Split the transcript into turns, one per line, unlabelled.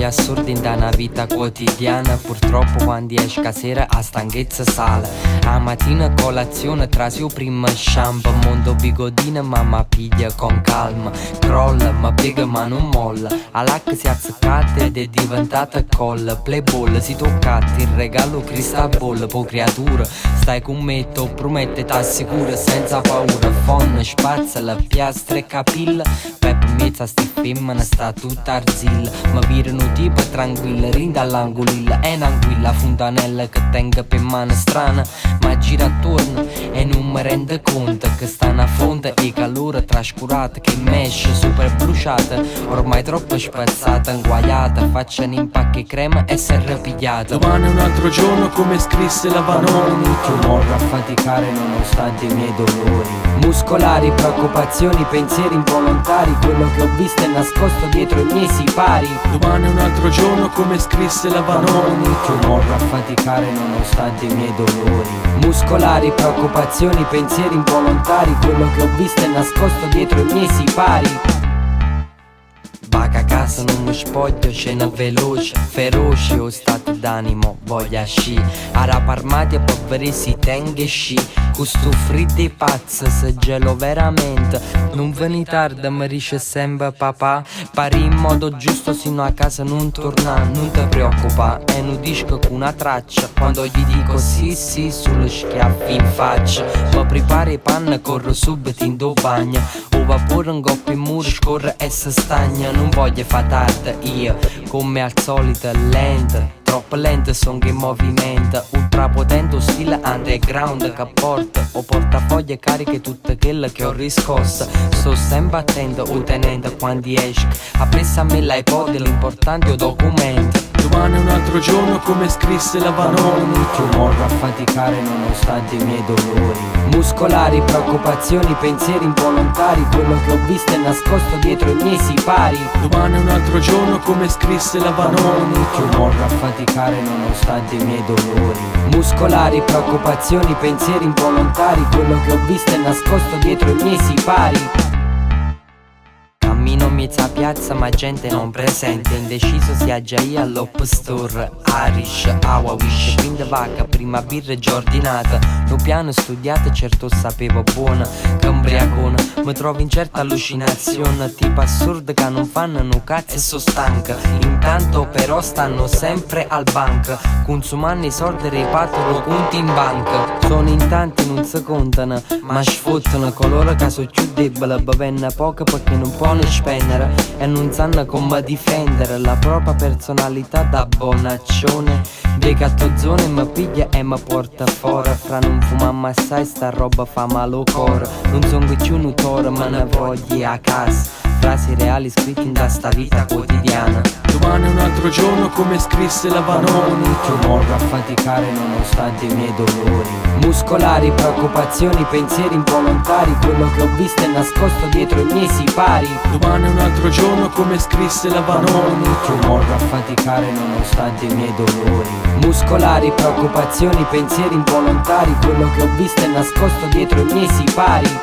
assurdi in una vita quotidiana. Purtroppo quando esci a sera a stanchezza sale. A mattina colazione trasi o prima shampoo. Mondo bigodina mamma piglia con calma. Crolla ma piega ma non molla. All'H si è azzeccata ed è diventata colla. Playboy si toccati il regalo cristaball. Po creatura stai con me, to promette t'assicura senza paura. Fonna spazza la piastra e capilla. Pepe mezza sti femmina sta tutta arzilla. Ma virano tipo tranquilla, rinda all'angolilla. È un'anguilla fontanella che tenga per mano strana. Ma gira attorno e non mi rende conto che sta una fonte e calore trascurata che mesce super bruciata. Ormai troppo spazzata, inguaiata. Faccia un impacco crema e si è rapigliata.
Domani è un altro giorno come scrisse la Vanoni.
Ti morro a faticare nonostante i miei dolori muscolari, preoccupazioni, pensieri involontari. Quello che ho visto è nascosto dietro i miei sipari.
Domani è un altro giorno come scrisse la Vanoni.
Ti morro a faticare nonostante i miei dolori muscolari, preoccupazioni, pensieri involontari. Quello che ho visto è nascosto dietro i miei sipari. Vaca a casa non mi spoglio, scena veloce, feroce o stato d'animo, voglia sci. Araba armati a poveri si tenga sci. Questo freddo e pazzo se gelo veramente. Non veni tardi mi dice sempre papà. Pari in modo giusto sino a casa non torna. Non ti preoccupa, è un disco con una traccia. Quando gli dico sì sì sullo schiaffi in faccia. Ma prepari i panna, corro subito in do bagno. O vapore un goppo in muro scorre e si stagna. Non voglio fa tardi io, come al solito lento. Troppo lento son che movimenta. Ultrapotente stile underground che porta. O portafoglie cariche tutte quelle che ho riscossa. Sto sempre attento o tenendo quando esco. Appresso a me l'iPod l'importante o documento.
Domani è un altro giorno come scrisse la Vanoni.
Ti morro a faticare nonostante i miei dolori muscolari, preoccupazioni, pensieri involontari. Quello che ho visto è nascosto dietro i miei sipari.
Domani è un altro giorno come scrisse la Vanoni.
Ti morro a faticare nonostante i miei dolori muscolari, preoccupazioni, pensieri involontari. Quello che ho visto è nascosto dietro i miei sipari. Cammino in mezzo a piazza ma gente non presente. Indeciso si aggiaia all'Op Store. Irish, Awawish, quinta vacca, prima birra già ordinata. No piano studiato certo sapevo buona. Che umbriacona, mi trovo in certa allucinazione. Tipo assurda che non fanno no cazzo e so stanca. Intanto però stanno sempre al banco. Consumando i soldi ripartono conti in banca. Sono in tanti non si contano, ma sfottono coloro che sono più deboli. Bevenne poco perché non possono spendere e non sanno come difendere la propria personalità da bonaccione. Dei cattozzone mi piglia e mi porta fuori. Fra non fumammo assai sta roba fa male al cuore. Non sono più un autore ma ne voglio a casa. Frasi reali scritte in da sta vita quotidiana.
Domani è un altro giorno come scrisse la Vanoni.
Ti morro a faticare nonostante i miei dolori muscolari, preoccupazioni, pensieri involontari. Quello che ho visto è nascosto dietro i miei sipari.
Domani è un altro giorno come scrisse la Vanoni.
Ti morro a faticare nonostante i miei dolori muscolari, preoccupazioni, pensieri involontari. Quello che ho visto è nascosto dietro i miei sipari.